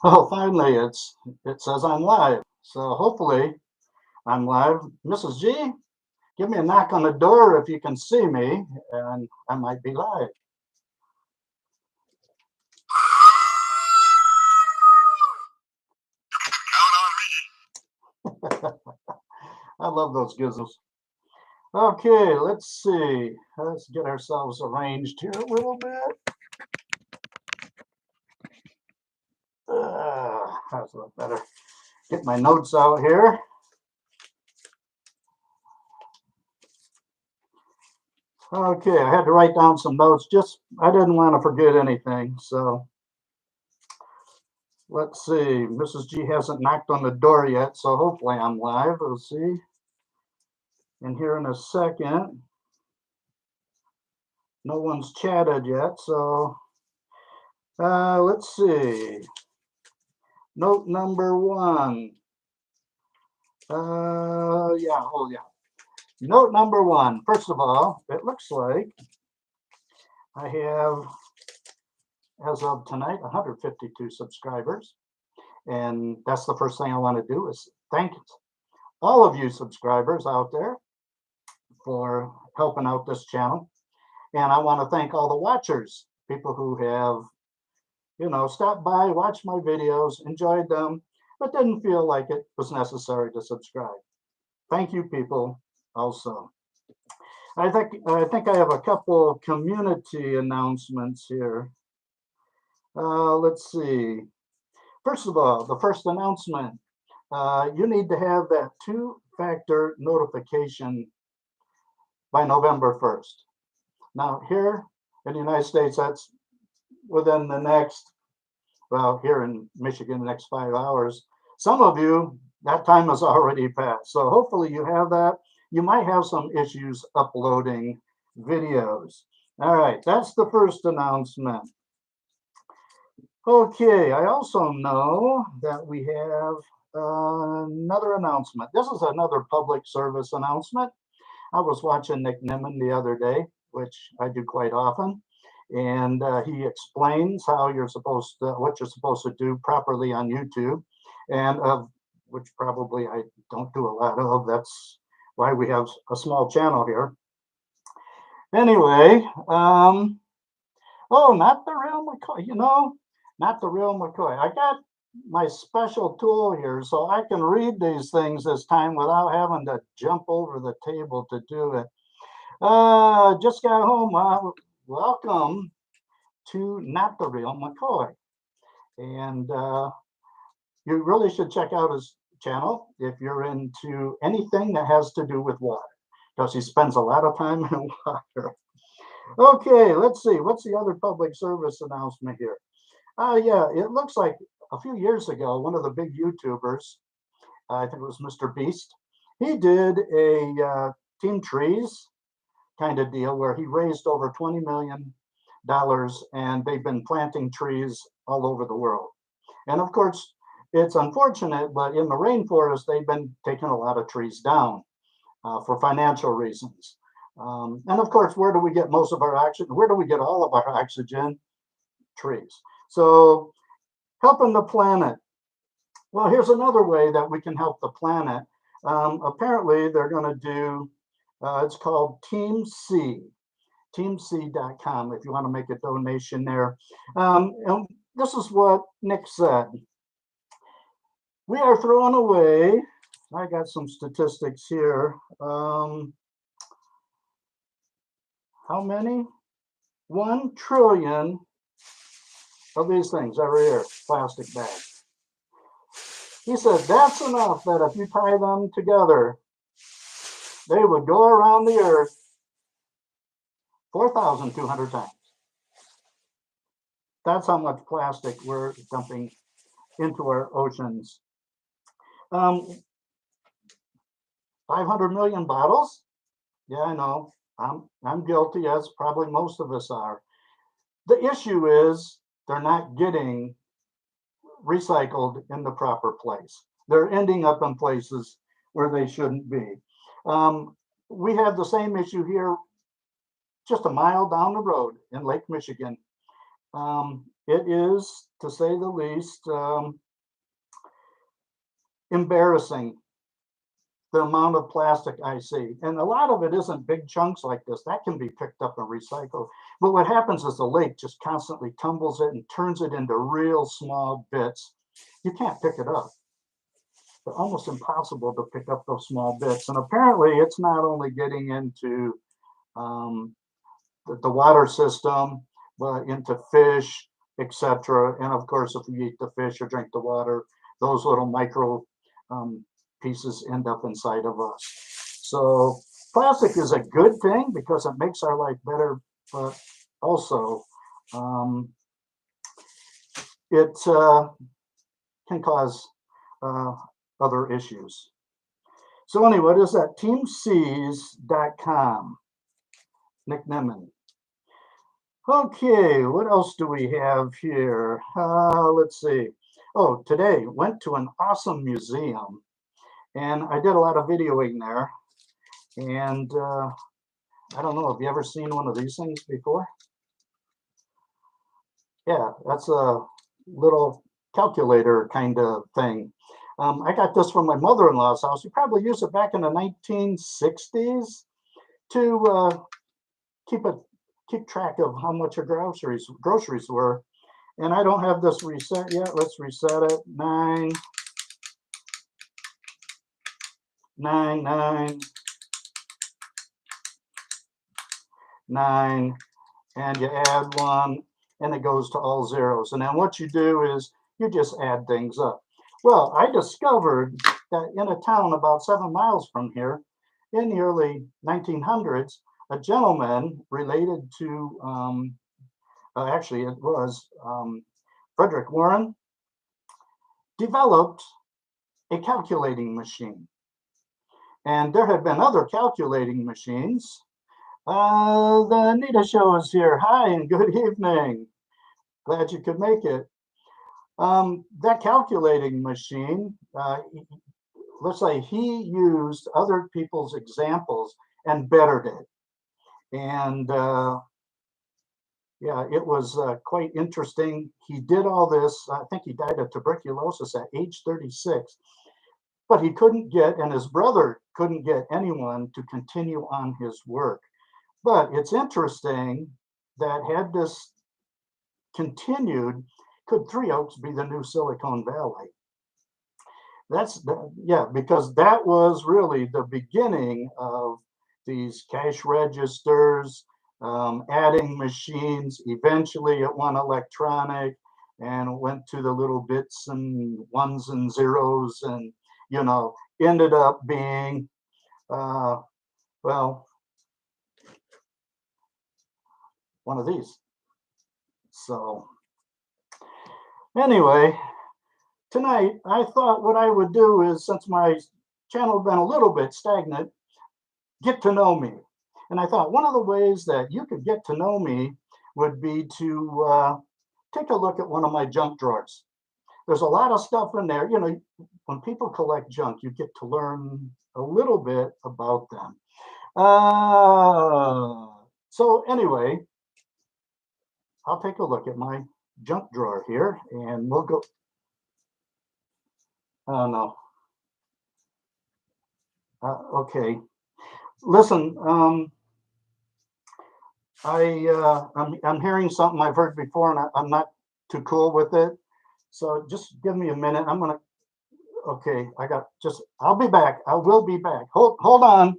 Oh, finally, it says I'm live. So hopefully I'm live. Mrs. G, give me a knock on the door if you can see me, and I might be live. I love those gizmos. Okay, let's see. Let's get ourselves arranged here a little bit. That's a lot better. Get my notes out here. Okay, I had to write down some notes. Just I didn't want to forget anything. So let's see. Mrs. G hasn't knocked on the door yet, so hopefully I'm live. We'll see. And here in a second, no one's chatted yet, so let's see. Note number one. Yeah. Note number one. First of all, it looks like I have, as of tonight, 152 subscribers. And that's the first thing I want to do is thank all of you subscribers out there for helping out this channel. And I want to thank all the watchers, people who have, stopped by, watched my videos, enjoyed them, but didn't feel like it was necessary to subscribe. Thank you, people, also. I think I have a couple of community announcements here. Let's see. First of all, the first announcement, you need to have that two-factor notification by November 1st. Now, here in the United States, that's within the next, well, here in Michigan, the next 5 hours. Some of you, that time has already passed. So hopefully you have that. You might have some issues uploading videos. All right, that's the first announcement. Okay, I also know that we have another announcement. This is another public service announcement. I was watching Nick Nimmin the other day, which I do quite often, and he explains how you're supposed to, what you're supposed to do properly on YouTube, and which probably I don't do a lot of. That's why we have a small channel here. Anyway, oh, not the real McCoy, not the real McCoy. I got my special tool here so I can read these things this time without having to jump over the table to do it. Just got home. Welcome to Not the Real McCoy. And you really should check out his channel if you're into anything that has to do with water, because he spends a lot of time in water. Okay, let's see. What's the other public service announcement here? Yeah, it looks like a few years ago, one of the big YouTubers, I think it was Mr. Beast, he did a Team Trees kind of deal where he raised over $20 million and they've been planting trees all over the world. And of course, it's unfortunate, but in the rainforest, they've been taking a lot of trees down for financial reasons. And of course, where do we get most of our oxygen? Where do we get all of our oxygen? Trees. So helping the planet. Well, here's another way that we can help the planet. Apparently, they're going to do, it's called Team C, teamc.com, if you want to make a donation there. And this is what Nick said. We are throwing away, I got some statistics here. How many? 1 trillion of these things every year, plastic bags. He said that's enough that if you tie them together, they would go around the earth 4,200 times. That's how much plastic we're dumping into our oceans. 500 million bottles? Yeah, I know. I'm guilty, as probably most of us are. The issue is they're not getting recycled in the proper place. They're ending up in places where they shouldn't be. We have the same issue here just a mile down the road in Lake Michigan. It is, to say the least, embarrassing the amount of plastic I see. And a lot of it isn't big chunks like this. That can be picked up and recycled. But what happens is the lake just constantly tumbles it and turns it into real small bits. You can't pick it up. It's almost impossible to pick up those small bits. And apparently it's not only getting into um, the water system, but into fish, etc. And of course, if we eat the fish or drink the water, those little micro um, pieces end up inside of us. So plastic is a good thing because it makes our life better, but also um, it can cause uh, other issues. So anyway, what is that? teamseas.com. Nick Nemeth. Okay, what else do we have here? Let's see. Oh, today went to an awesome museum, and I did a lot of videoing there. And I don't know, have you ever seen one of these things before? Yeah, that's a little calculator kind of thing. I got this from my mother-in-law's house. We probably used it back in the 1960s to keep it keep track of how much your groceries were. And I don't have this reset yet. Let's reset it. 9, 9, 9, 9, and you add 1, and it goes to all zeros. And then what you do is you just add things up. Well, I discovered that in a town about 7 miles from here, in the early 1900s, a gentleman related to, actually it was Frederick Warren, developed a calculating machine. And there have been other calculating machines. The Anita Show is here. Hi, and good evening. Glad you could make it. That calculating machine, let's say he used other people's examples and bettered it. And yeah, it was quite interesting. He did all this. I think he died of tuberculosis at age 36. But he couldn't get, and his brother couldn't get anyone to continue on his work. But it's interesting that had this continued, could Three Oaks be the new Silicon Valley? Yeah, because that was really the beginning of these cash registers, adding machines. Eventually, it went electronic and went to the little bits and ones and zeros, and ended up being well, one of these. So anyway, tonight I thought what I would do is, since my channel has been a little bit stagnant, get to know me. And I thought one of the ways that you could get to know me would be to take a look at one of my junk drawers. There's a lot of stuff in there. When people collect junk, you get to learn a little bit about them. So anyway, I'll take a look at my junk drawer here, and we'll go. Oh no. Okay. Listen, I'm hearing something I've heard before, and I'm not too cool with it. So just give me a minute. Okay, I'll be back. I will be back. Hold on.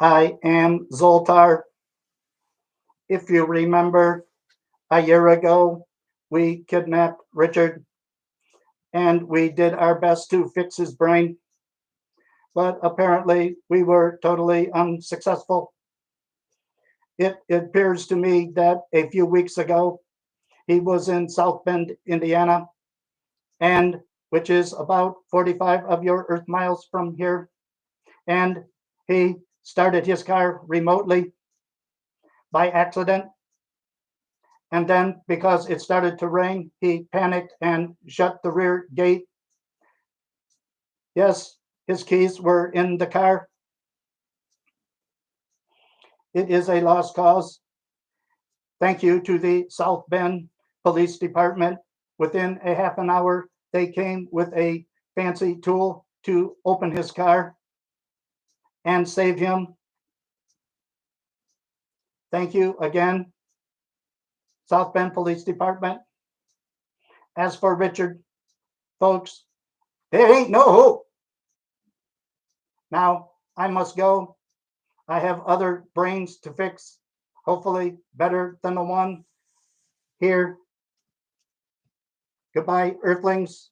I am Zoltar. If you remember, a year ago, we kidnapped Richard and we did our best to fix his brain, but apparently we were totally unsuccessful. It appears to me that a few weeks ago, he was in South Bend, Indiana, and which is about 45 of your Earth miles from here. And he started his car remotely by accident. And then, because it started to rain, he panicked and shut the rear gate. Yes, his keys were in the car. It is a lost cause. Thank you to the South Bend Police Department. Within a half an hour, they came with a fancy tool to open his car and save him. Thank you again, South Bend Police Department. As for Richard, folks, there ain't no hope. Now I must go. I have other brains to fix, hopefully better than the one here. Goodbye, Earthlings.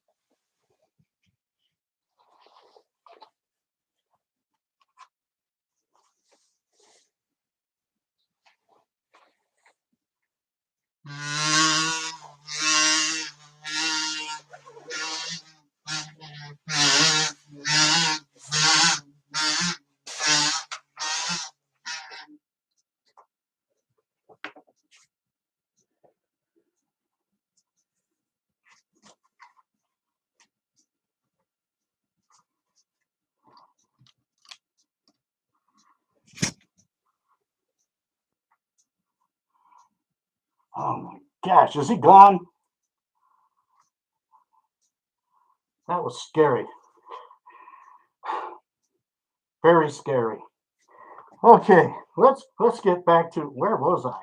Oh my gosh, is he gone? That was scary. Very scary. Okay, let's get back to where was I?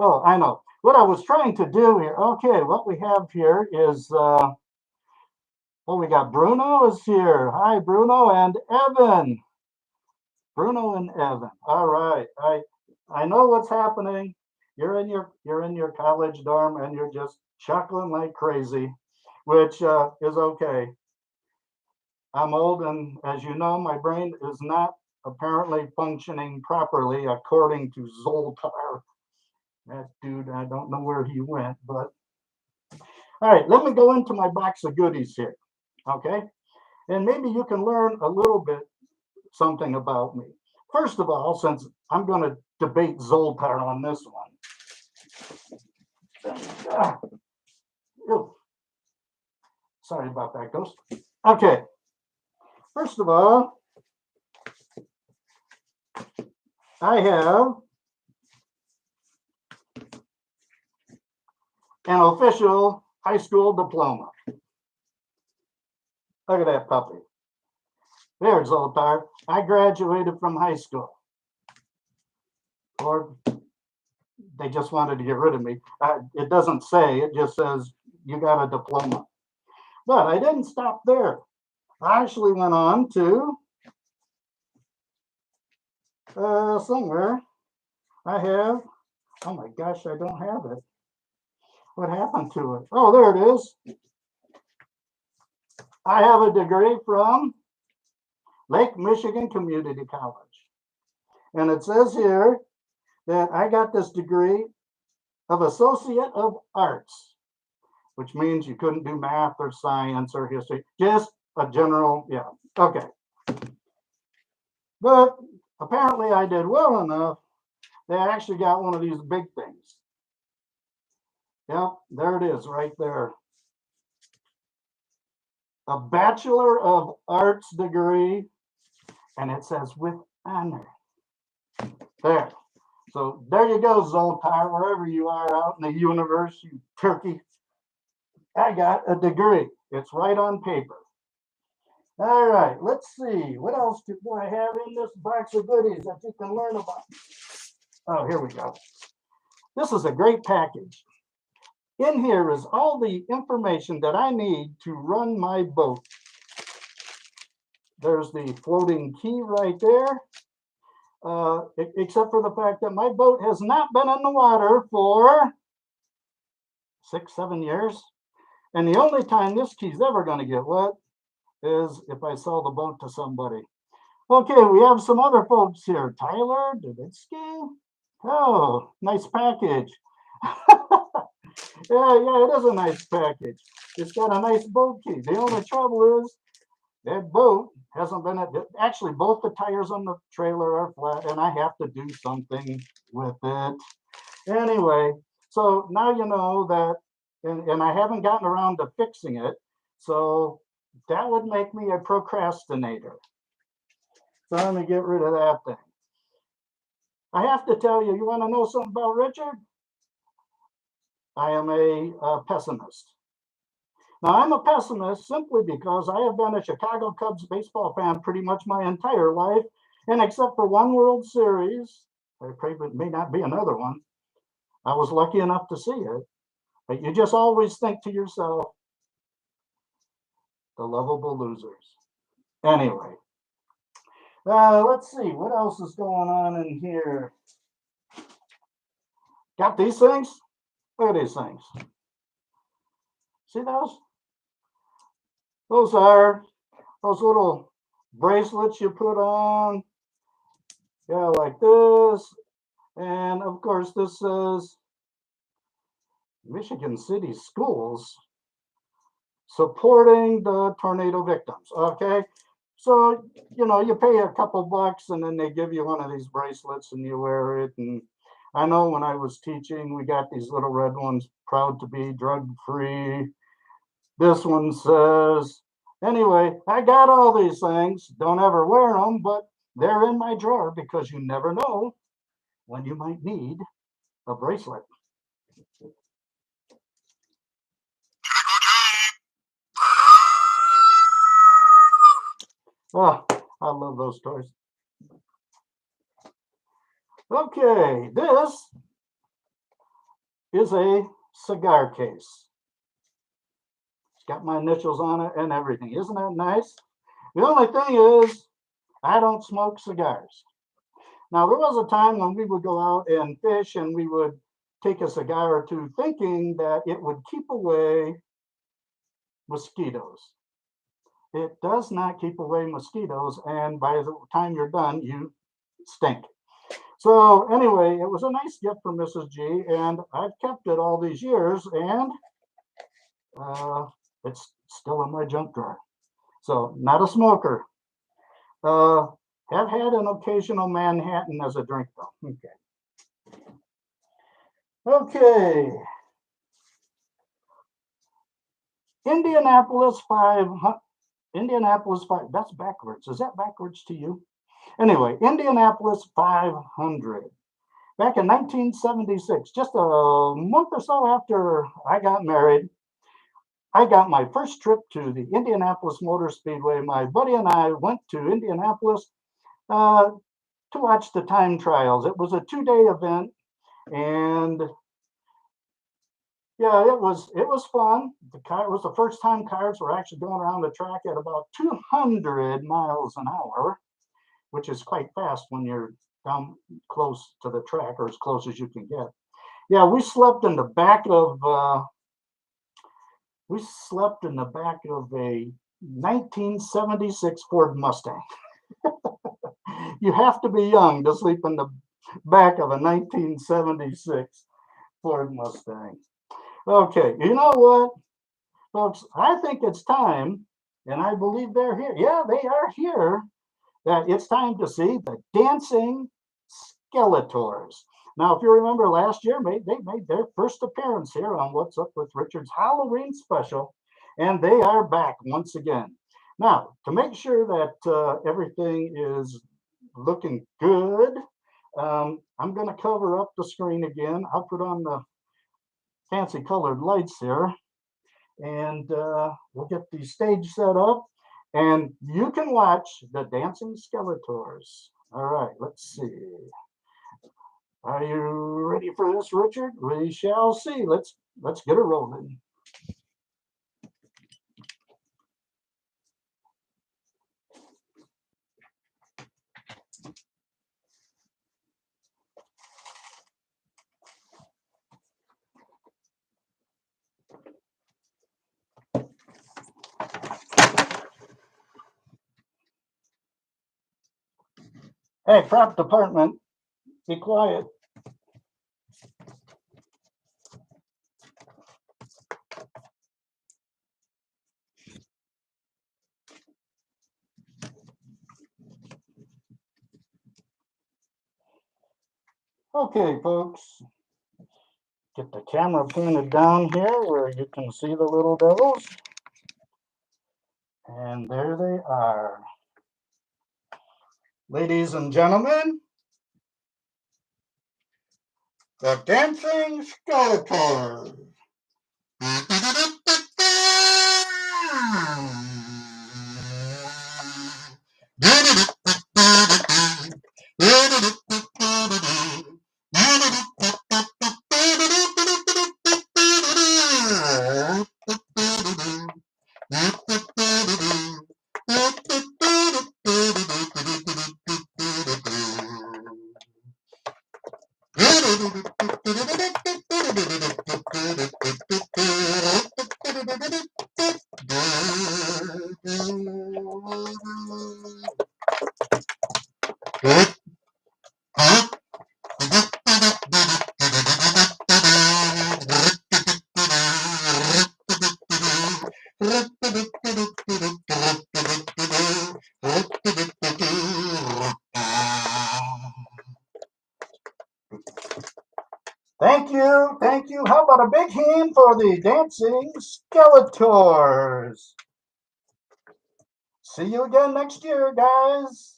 Oh, I know. What I was trying to do here. Okay, what we have here is oh, we got Bruno is here. Hi, Bruno and Evan. Bruno and Evan. All right. I know what's happening. You're in your college dorm and you're just chuckling like crazy, which is okay. I'm old, and as you know, my brain is not apparently functioning properly according to Zoltar. That dude, I don't know where he went, but all right, let me go into my box of goodies here. Okay. And maybe you can learn a little bit something about me. First of all, since I'm going to debate Zoltar on this one. Sorry about that, Ghost. Okay. First of all, I have an official high school diploma. Look at that puppy. There's Zoltar. I graduated from high school. Or they just wanted to get rid of me. It doesn't say, it just says you got a diploma. But I didn't stop there. I actually went on to somewhere. I have, oh my gosh, I don't have it. What happened to it? Oh, there it is. I have a degree from Lake Michigan Community College. And it says here that I got this degree of Associate of Arts, which means you couldn't do math or science or history, just a general, yeah, okay. But apparently I did well enough that I actually got one of these big things. Yep, there it is right there. A Bachelor of Arts degree, and it says with honor. There. So there you go, Zoltar, wherever you are out in the universe, you turkey. I got a degree. It's right on paper. All right, let's see. What else do I have in this box of goodies that you can learn about? Oh, here we go. This is a great package. In here is all the information that I need to run my boat. There's the floating key right there. except for the fact that my boat has not been in the water for 6, 7 years. And the only time this key's ever going to get wet is if I sell the boat to somebody. Okay, we have some other folks here. Tyler Davidsky. Oh, nice package. Yeah, it is a nice package. It's got a nice boat key. The only trouble is that boat hasn't been, actually both the tires on the trailer are flat and I have to do something with it. Anyway, so now you know that, and I haven't gotten around to fixing it. So that would make me a procrastinator. So let me get rid of that thing. I have to tell you, you want to know something about Richard? I am a pessimist. Now, I'm a pessimist simply because I have been a Chicago Cubs baseball fan pretty much my entire life. And except for one World Series, there may not be another one, I was lucky enough to see it. But you just always think to yourself, the lovable losers. Anyway, let's see, what else is going on in here? Got these things? Look at these things. See those? Those are those little bracelets you put on. Yeah, like this. And of course, this says Michigan City Schools supporting the tornado victims. Okay. So, you know, you pay a couple bucks and then they give you one of these bracelets and you wear it. And I know when I was teaching, we got these little red ones, proud to be drug free. This one says, anyway, I got all these things. Don't ever wear them, but they're in my drawer because you never know when you might need a bracelet. Oh, I love those toys. Okay, this is a cigar case. It's got my initials on it and everything. Isn't that nice? The only thing is, I don't smoke cigars. Now, there was a time when we would go out and fish and we would take a cigar or two thinking that it would keep away mosquitoes. It does not keep away mosquitoes, and by the time you're done, you stink. So anyway, it was a nice gift from Mrs. G, and I've kept it all these years, and it's still in my junk drawer. So not a smoker. Have had an occasional Manhattan as a drink, though. Okay. Okay. Indianapolis 500. Indianapolis 5. That's backwards. Is that backwards to you? Anyway, Indianapolis 500. Back in 1976, just a month or so after I got married, I got my first trip to the Indianapolis Motor Speedway. My buddy and I went to Indianapolis to watch the time trials. It was a 2-day event, and yeah, it was fun. It was the first time cars were actually going around the track at about 200 miles an hour, which is quite fast when you're down close to the track, or as close as you can get. Yeah, we slept in the back of a 1976 Ford Mustang. You have to be young to sleep in the back of a 1976 Ford Mustang. Okay, you know what, folks? I think it's time, and I believe they're here. Yeah, they are here. That it's time to see the Dancing Skeletors. Now, if you remember last year, they made their first appearance here on What's Up with Richard's Halloween special, and they are back once again. Now, to make sure that everything is looking good, I'm going to cover up the screen again. I'll put on the fancy colored lights here, and we'll get the stage set up, and you can watch the Dancing Skeletors. All right, let's see. Are you ready for this, Richard? We shall see. Let's get it rolling. Hey, prop department, be quiet. Okay, folks, get the camera pointed down here where you can see the little devils. And there they are. Ladies and gentlemen, the Dancing Skeletors. Thank you, thank you. How about a big hand for the Dancing Skeletors? See you again next year, guys.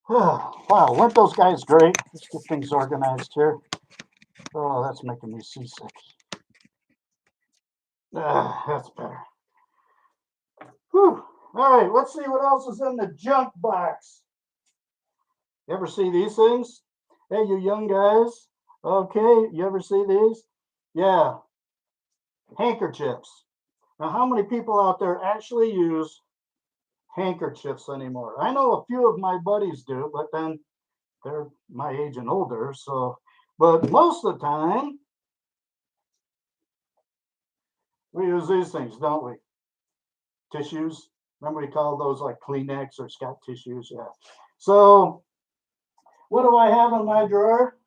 Wow, weren't those guys great? Let's get things organized here. Oh, that's making me seasick. That's better. Whew. All right, let's see what else is in the junk box. You ever see these things? Hey, you young guys. Okay, you ever see these? Yeah, handkerchiefs. Now, how many people out there actually use handkerchiefs anymore? I know a few of my buddies do, but then they're my age and older. So, but most of the time, we use these things, don't we? Tissues. Remember we called those like Kleenex or Scott tissues? Yeah. So, what do I have in my drawer?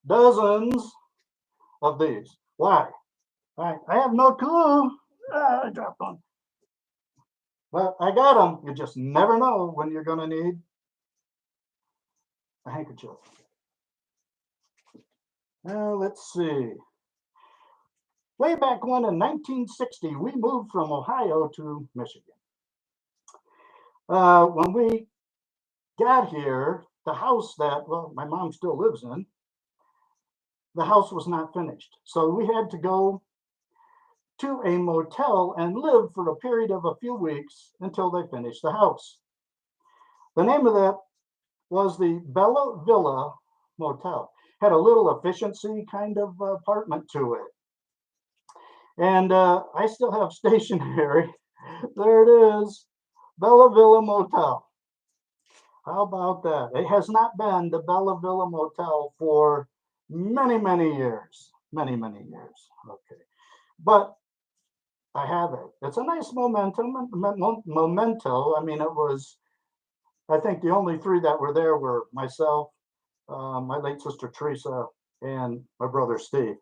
Dozens of these. Why? I have no clue. I dropped one. But I got them. You just never know when you're going to need a handkerchief. Now, let's see. Way back when in 1960, we moved from Ohio to Michigan. When we got here, the house that, well, my mom still lives in, the house was not finished. So we had to go to a motel and live for a period of a few weeks until they finished the house. The name of that was the Bella Villa Motel. Had a little efficiency kind of apartment to it. And I still have stationery. There it is, Bella Villa Motel. How about that? It has not been the Bella Villa Motel for many, many years. Many, many years. Okay. But I have it. It's a nice memento. I mean, it was, I think the only three that were there were myself, my late sister Teresa, and my brother Steve.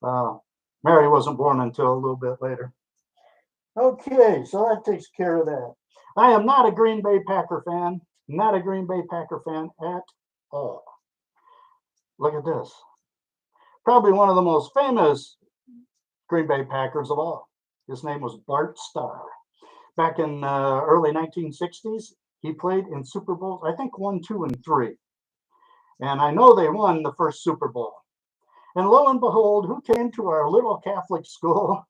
Uh, Mary wasn't born until a little bit later. Okay, so that takes care of that. I am not a Green Bay Packer fan. Not a Green Bay Packer fan at all. Look at this. Probably one of the most famous Green Bay Packers of all. His name was Bart Starr. Back in early 1960s, he played in Super Bowls, I think 1, 2, and 3. And I know they won the first Super Bowl. And lo and behold, who came to our little Catholic school?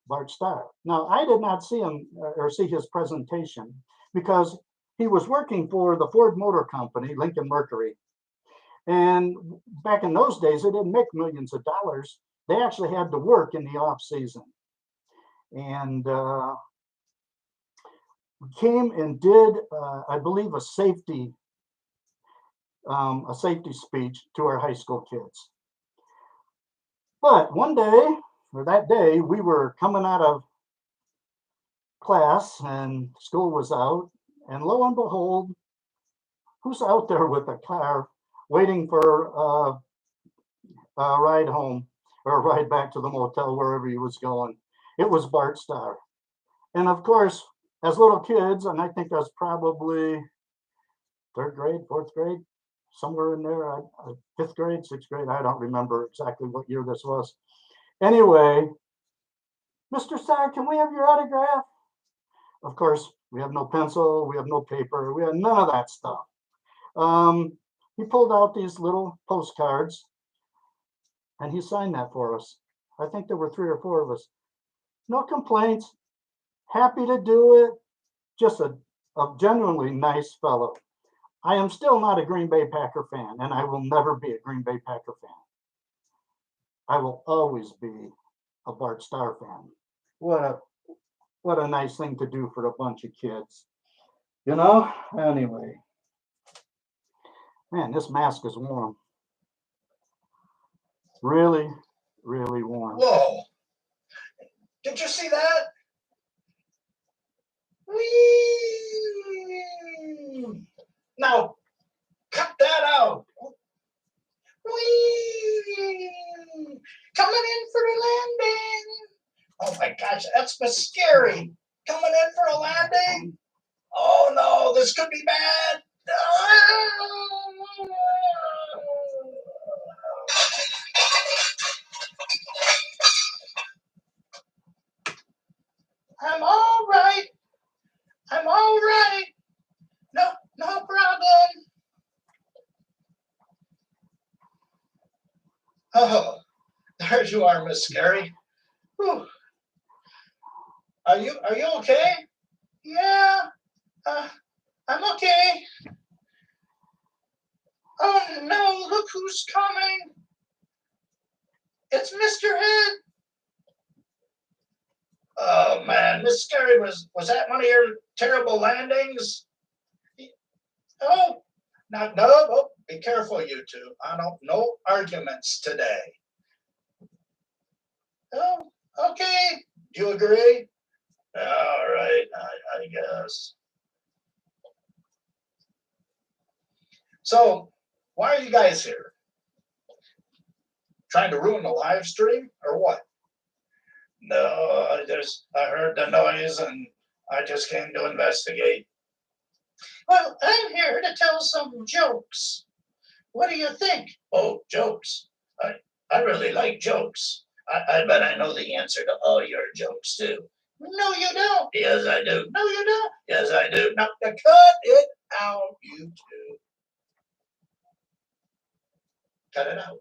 Bart Starr. Now, I did not see him or see his presentation because he was working for the Ford Motor Company, Lincoln Mercury. And back in those days, they didn't make millions of dollars. They actually had to work in the off season. and came and did, I believe, a safety speech to our high school kids. But one day, or that day, we were coming out of class and school was out, and lo and behold, who's out there with a car waiting for a ride home or a ride back to the motel, wherever he was going? It was Bart Starr. And of course, as little kids, and I think I was probably third grade, fourth grade, somewhere in there, fifth grade, sixth grade, I don't remember exactly what year this was. Anyway, Mr. Starr, can we have your autograph? Of course, we have no pencil, we have no paper, we have none of that stuff. He pulled out these little postcards and he signed that for us. I think there were 3 or 4 of us. No complaints, happy to do it, just a genuinely nice fellow. I am still not a Green Bay Packer fan, and I will never be a Green Bay Packer fan. I will always be a Bart Starr fan. What a nice thing to do for a bunch of kids. You know? Anyway. Man, this mask is warm. Really, really warm. Whoa. Did you see that? Whee! Now, cut that out. Whee! Coming in for a landing. Oh my gosh, that's scary. Coming in for a landing. Oh no, this could be bad. I'm all right. I'm all right. No problem. Oh, there you are, Miss Scary. Whew. Are you okay? Yeah, I'm okay. Oh no, look who's coming. It's Mr. Head. Oh man, Miss Scary, was that one of your terrible landings? Oh, no, be careful, you two. No arguments today. Oh, okay. Do you agree? All right, I guess. So, why are you guys here? Trying to ruin the live stream or what? No, I heard the noise and I just came to investigate. Well, I'm here to tell some jokes. What do you think? Oh, jokes. I really like jokes. I bet I know the answer to all your jokes too. No, you don't. Yes, I do. No, you don't. Yes, I do. Now, cut it out, you two. Cut it out.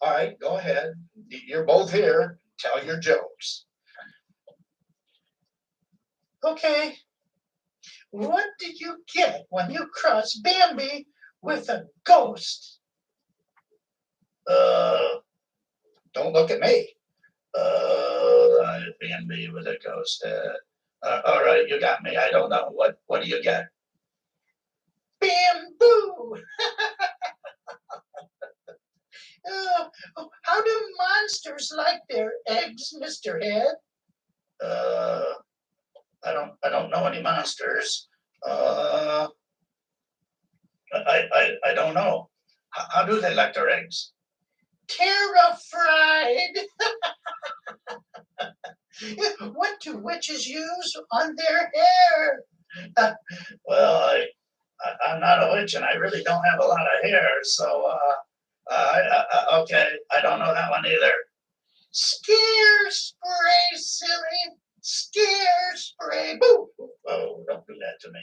All right, go ahead. You're both here. Tell your jokes. Okay. What did you get when you crossed Bambi with a ghost? Don't look at me. Bambi with a ghost. All right, you got me. I don't know. What do you get? Bamboo. How do monsters like their eggs, Mr. Head? I don't know any monsters. I don't know. How do they like their eggs? Terrified. What do witches use on their hair? Well, I'm not a witch and I really don't have a lot of hair, so okay, I don't know that one either. Scare spray, silly. Scare spray. Boo. Oh, don't do that to me.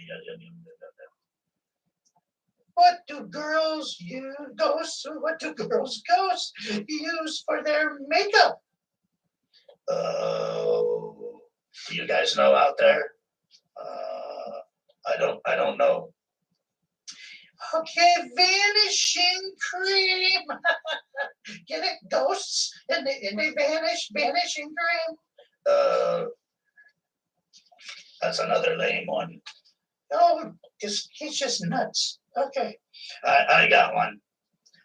What do girls ghosts use for their makeup? Oh, do you guys know out there? I don't know. Okay, vanishing cream. Get it? Ghosts and they vanish, vanishing cream. That's another lame one. Oh, he's just nuts. Okay. I got one.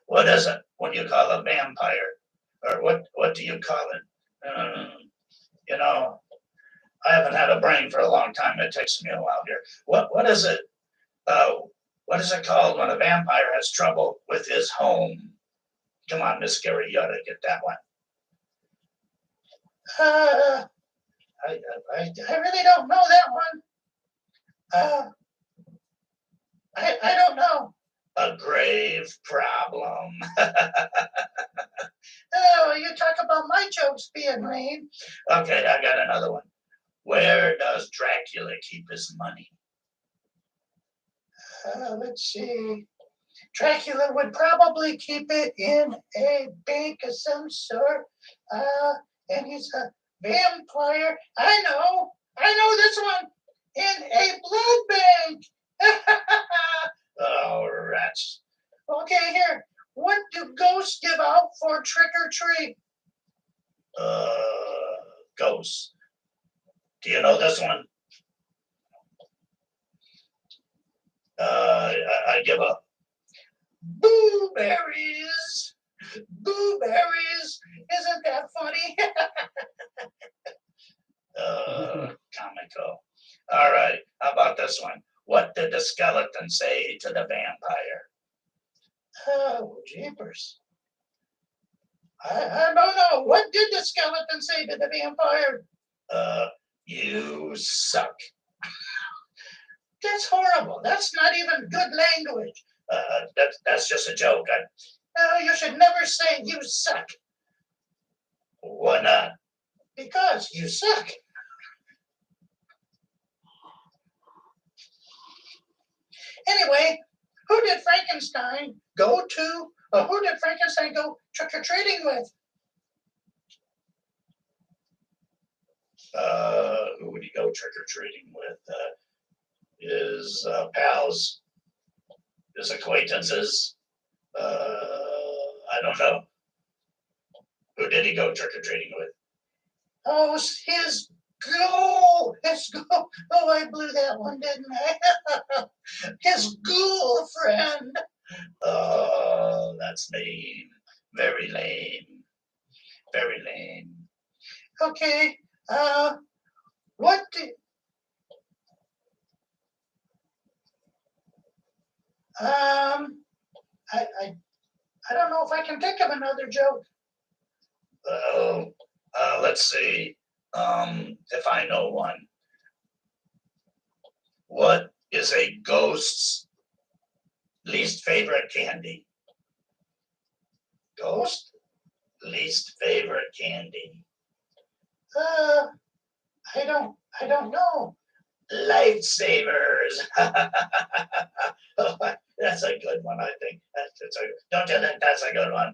What is it when you call a vampire? Or what do you call it? You know, I haven't had a brain for a long time. It takes me a while here. What is it? Uh, what is it called when a vampire has trouble with his home? Come on, Miss Scary, you ought to get that one. I really don't know that one. I don't know. A grave problem. Oh, you talk about my jokes being lame. Okay, I got another one. Where does Dracula keep his money? Let's see. Dracula would probably keep it in a bank of some sort. And he's a vampire. I know this one. In a blood bank. Oh, rats. Okay, here. What do ghosts give out for trick or treat? Ghosts. Do you know this one? I give up. Blueberries. Blueberries. Isn't that funny? Comical. All right. How about this one? What did the skeleton say to the vampire? Oh, jeepers. I don't know. What did the skeleton say to the vampire? You suck. That's horrible. That's not even good language. That's just a joke. You should never say you suck. Why not? Because you suck. Anyway, who did Frankenstein go trick-or-treating with? Who would he go trick-or-treating with? His pals, his acquaintances. I don't know. Who did he go trick-or-treating with? Oh, his ghoul. His ghoul. Oh, I blew that one, didn't I? His ghoul friend. Oh, that's lame. Very lame. Very lame. Okay. What did... I don't know if I can think of another joke. Let's see. If I know one. What is a ghost's least favorite candy? Ghost? Least favorite candy. I don't know. Lifesavers. That's a good one, I think. Don't you think that's a good one?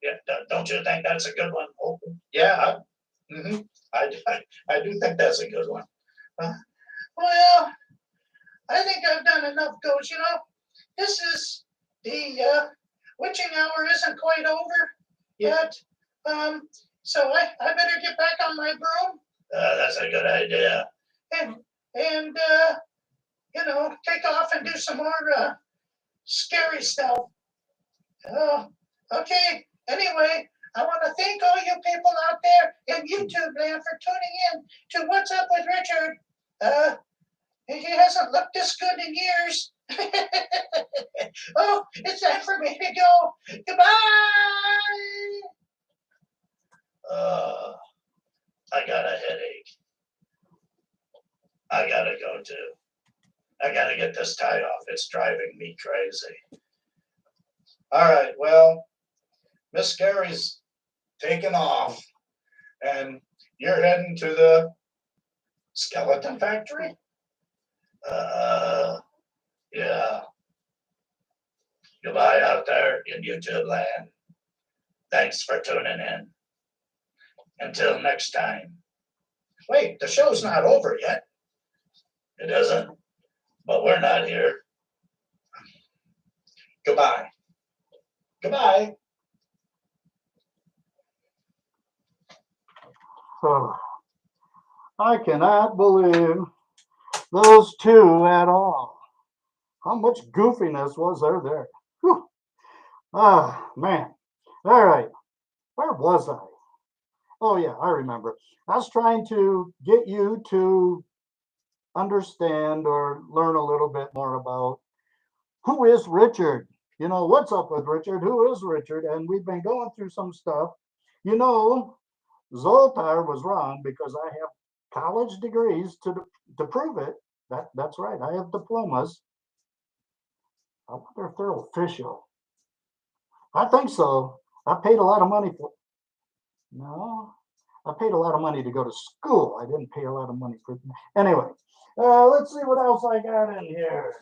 Yeah, don't you think that's a good one? Oh, yeah. I do think that's a good one. Well, I think I've done enough ghosts, This is the witching hour isn't quite over yet. So I better get back on my broom. That's a good idea. And take off and do some more scary stuff. Okay. Anyway, I want to thank all you people out there in YouTube land for tuning in to What's Up with Richard. He hasn't looked this good in years. Oh, it's time for me to go. Goodbye. I got a headache. I gotta go too. I gotta get this tie off. It's driving me crazy. All right, well, Miss Scary's taking off, and you're heading to the skeleton factory? Yeah. Goodbye out there in YouTube land. Thanks for tuning in. Until next time. Wait, the show's not over yet. It isn't, but we're not here. Goodbye. Goodbye. Oh, I cannot believe those two at all. How much goofiness was there? Whew. Ah, man. All right. Where was I? Oh, yeah, I remember. I was trying to get you to understand or learn a little bit more about who is Richard. What's up with Richard? Who is Richard? And we've been going through some stuff. You know, Zoltar was wrong because I have college degrees to prove it. That's right. I have diplomas. I wonder if they're official. I think so. I paid a lot of money for. No, I paid a lot of money to go to school. I didn't pay a lot of money for. Anyway, let's see what else I got in here.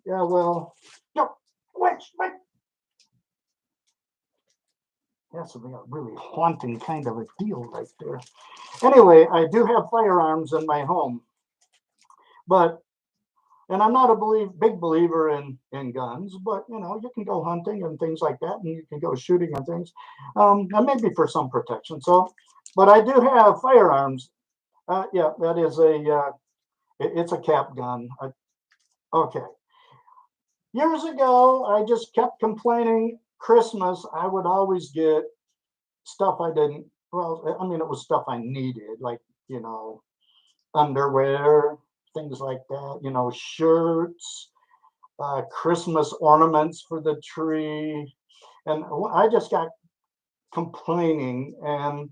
Yeah, well, no, wait. That's a really haunting kind of a deal right there. Anyway, I do have firearms in my home, but and I'm not a big believer in guns, but you can go hunting and things like that, and you can go shooting and things, and maybe for some protection. So, but I do have firearms. Yeah, that is it's a cap gun. Okay. Years ago, I just kept complaining. Christmas, I would always get stuff I didn't. Well, I mean, it was stuff I needed, like you know, underwear, things like that. Shirts, Christmas ornaments for the tree. And I just got complaining and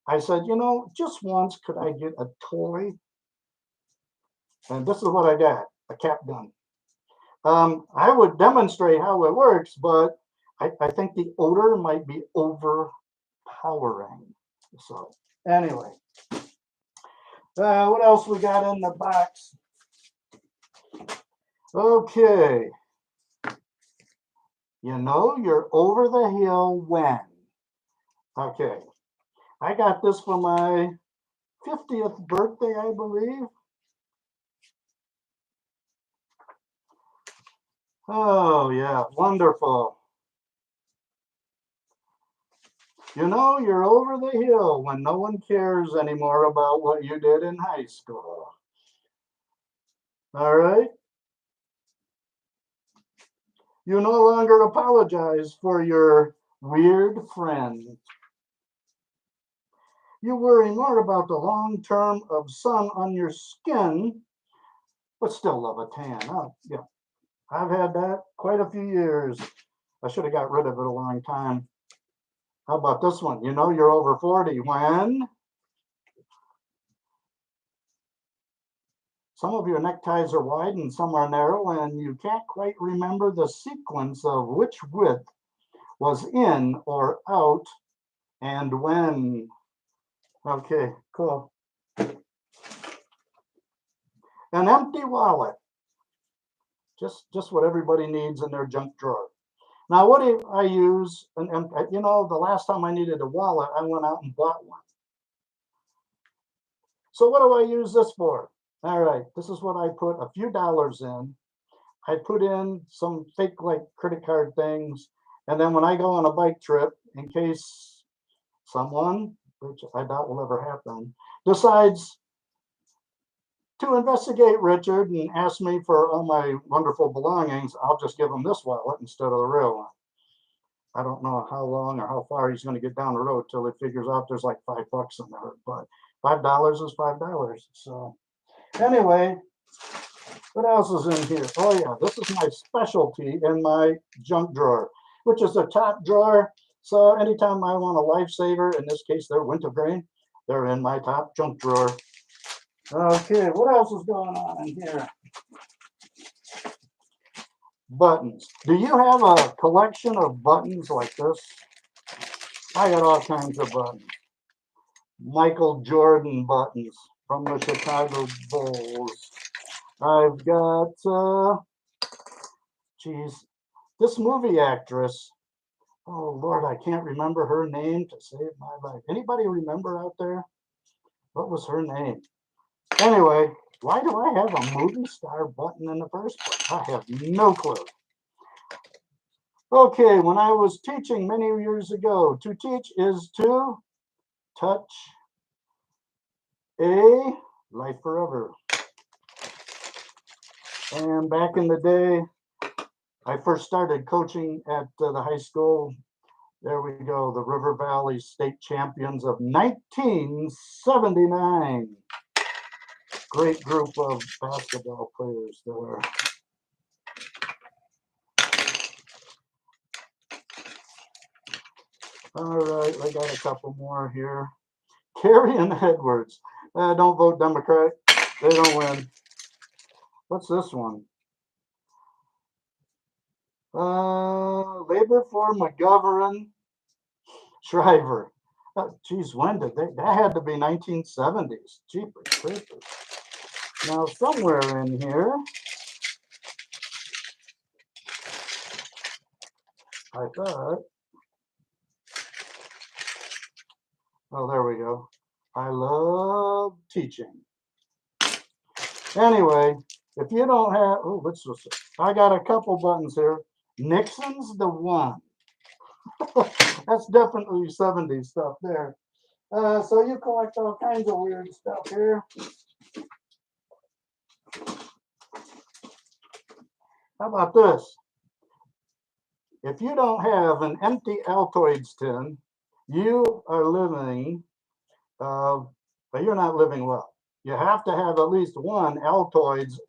I said, just once could I get a toy? And this is what I got, a cap gun. I would demonstrate how it works, but I think the odor might be overpowering. So anyway, what else we got in the box? Okay. You're over the hill when? Okay. I got this for my 50th birthday, I believe. Oh, yeah, wonderful. You're over the hill when no one cares anymore about what you did in high school. All right? You no longer apologize for your weird friend. You worry more about the long term of sun on your skin, but still love a tan. Oh, yeah, I've had that quite a few years. I should have got rid of it a long time. How about this one? You're over 40 when some of your neckties are wide and some are narrow, and you can't quite remember the sequence of which width was in or out and when. Okay, cool. An empty wallet. Just what everybody needs in their junk drawer. Now, what do I use? The last time I needed a wallet, I went out and bought one. So what do I use this for? All right, this is what I put a few dollars in. I put in some fake like credit card things. And then when I go on a bike trip, in case someone, which I doubt will ever happen, decides to investigate Richard and ask me for all my wonderful belongings, I'll just give him this wallet instead of the real one. I don't know how long or how far he's going to get down the road till he figures out there's like $5 in there, but $5 is $5. So anyway, what else is in here? Oh yeah, this is my specialty in my junk drawer, which is the top drawer. So anytime I want a lifesaver, in this case they're wintergreen, they're in my top junk drawer. Okay, what else is going on in here? Buttons. Do you have a collection of buttons like this? I got all kinds of buttons. Michael Jordan buttons from the Chicago Bulls. I've got, geez, this movie actress. Oh Lord, I can't remember her name to save my life. Anybody remember out there? What was her name? Anyway, Why do I have a movie star button in the first place? I have no clue. Okay, when I was teaching many years ago, to teach is to touch a life forever. And back in the day, I first started coaching at the high school. There we go, the River Valley State Champions of 1979. Great group of basketball players there. All right, I got a couple more here. Kerry and Edwards. Don't vote Democrat. They don't win. What's this one? Labor for McGovern Shriver. Geez, when did they? That had to be 1970s. Jeepers creepers. Now, somewhere in here, I thought, oh, there we go. I love teaching. Anyway, if you don't have, oh, what's this? I got a couple buttons here. Nixon's the one. That's definitely 70s stuff there. So you collect all kinds of weird stuff here. How about this? If you don't have an empty Altoids tin, you are living, but you're not living well. You have to have at least one Altoids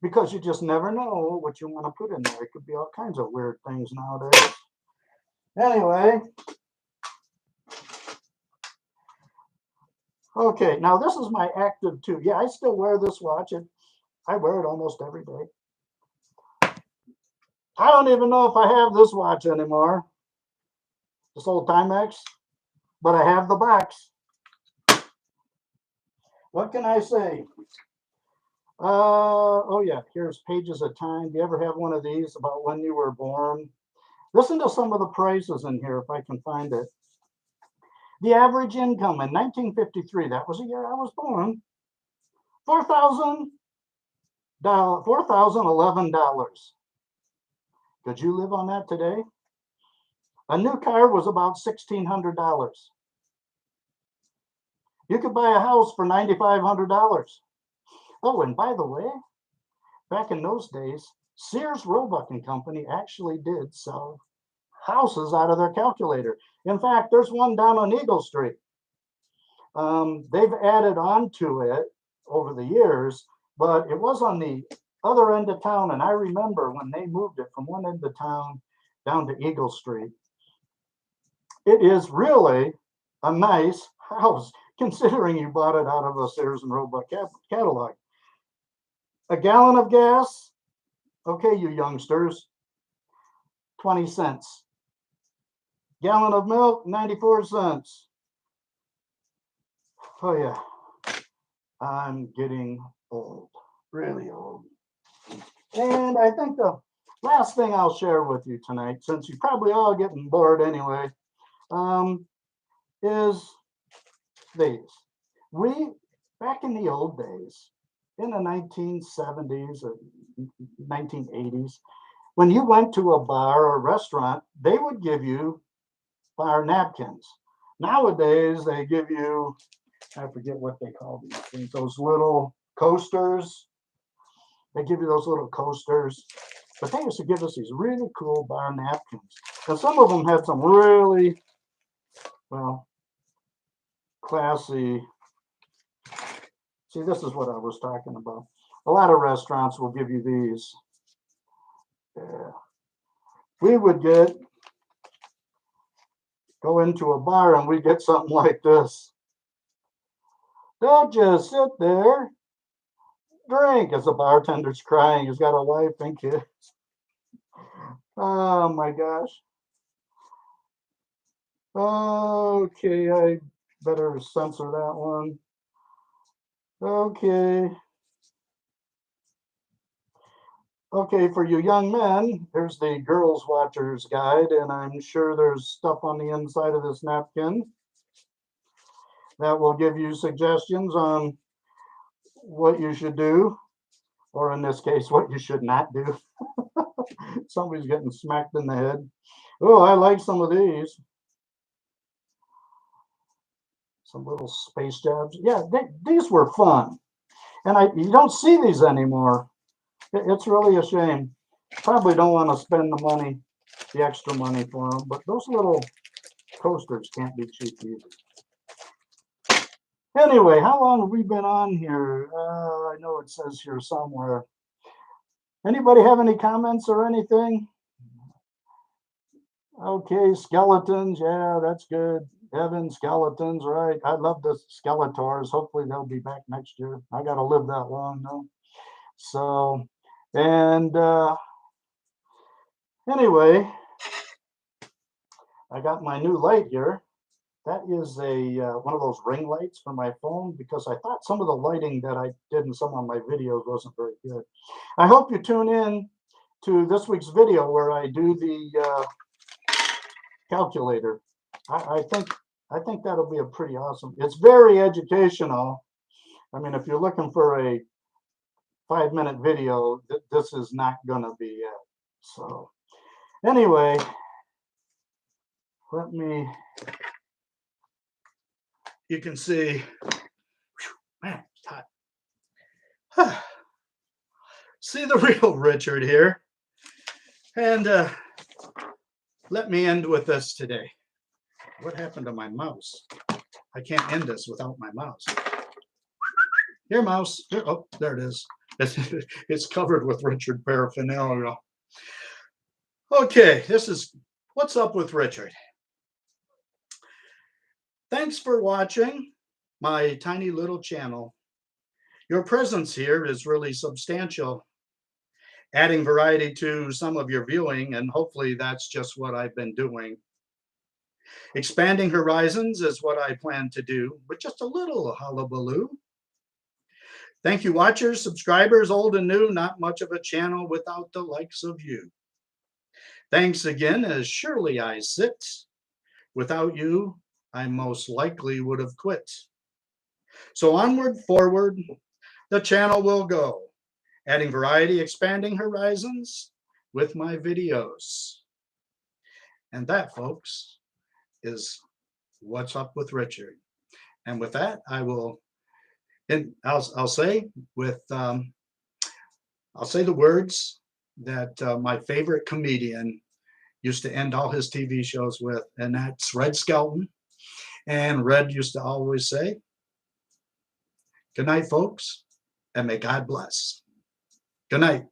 because you just never know what you want to put in there. It could be all kinds of weird things nowadays. Anyway. Okay, now this is my active too. Yeah, I still wear this watch. I wear it almost every day. I don't even know if I have this watch anymore. This old Timex, but I have the box. What can I say? Oh yeah, here's Pages of Time. Do you ever have one of these about when you were born? Listen to some of the prices in here if I can find it. The average income in 1953, that was the year I was born, $4,011. Could you live on that today? A new car was about $1,600. You could buy a house for $9,500. Oh, and by the way, back in those days, Sears, Roebuck and Company actually did sell houses out of their calculator. In fact, there's one down on Eagle Street. They've added on to it over the years, but it was on the other end of town. And I remember when they moved it from one end of town down to Eagle Street. It is really a nice house, considering you bought it out of a Sears and Roebuck catalog. A gallon of gas, okay, you youngsters, 20 cents. Gallon of milk, 94 cents. Oh yeah, I'm getting old, really old. And I think the last thing I'll share with you tonight, since you're probably all getting bored anyway, is these. Back in the old days, in the 1970s or 1980s, when you went to a bar or restaurant, they would give you bar napkins. Nowadays, they give you, I forget what they call these things, those little coasters. They give you those little coasters. But they used to give us these really cool bar napkins. And some of them had some really, well, classy. See, this is what I was talking about. A lot of restaurants will give you these. Yeah. We would go into a bar and we get something like this. Don't just sit there. Drink, as the bartender's crying. He's got a wife and kids. Oh my gosh. Okay, I better censor that one. Okay. Okay, for you young men, here's the Girls Watchers Guide, and I'm sure there's stuff on the inside of this napkin that will give you suggestions on what you should do, or in this case, what you should not do. Somebody's getting smacked in the head. Oh, I like some of these. Some little space jabs. Yeah, these were fun. And you don't see these anymore. It's really a shame. Probably don't want to spend the money, the extra money for them, but those little coasters can't be cheap either. Anyway, how long have we been on here? I know it says here somewhere. Anybody have any comments or anything? Okay, skeletons. Yeah, that's good. Evan, skeletons, right. I love the Skeletors. Hopefully they'll be back next year. I got to live that long, though. So, and anyway, I got my new light here. That is a one of those ring lights for my phone because I thought some of the lighting that I did in some of my videos wasn't very good. I hope you tune in to this week's video where I do the calculator. I think that'll be a pretty awesome. It's very educational. I mean, if you're looking for a 5-minute video, this is not gonna be it. So anyway, let me. You can see, man, it's hot. See the real Richard here. And let me end with this today. What happened to my mouse? I can't end this without my mouse. Here, mouse. Here, oh, there it is. It's covered with Richard paraphernalia. Okay, this is What's Up with Richard. Thanks for watching my tiny little channel. Your presence here is really substantial, adding variety to some of your viewing, and hopefully that's just what I've been doing. Expanding horizons is what I plan to do, with just a little hullabaloo. Thank you, watchers, subscribers, old and new. Not much of a channel without the likes of you. Thanks again, as surely I sit. Without you, I most likely would have quit. So onward, forward, the channel will go, adding variety, expanding horizons with my videos. And that, folks, is What's Up with Richard. And with that, I will, and I'll say with, I'll say the words that my favorite comedian used to end all his TV shows with, and that's Red Skelton. And Red used to always say, good night, folks, and may God bless. Good night.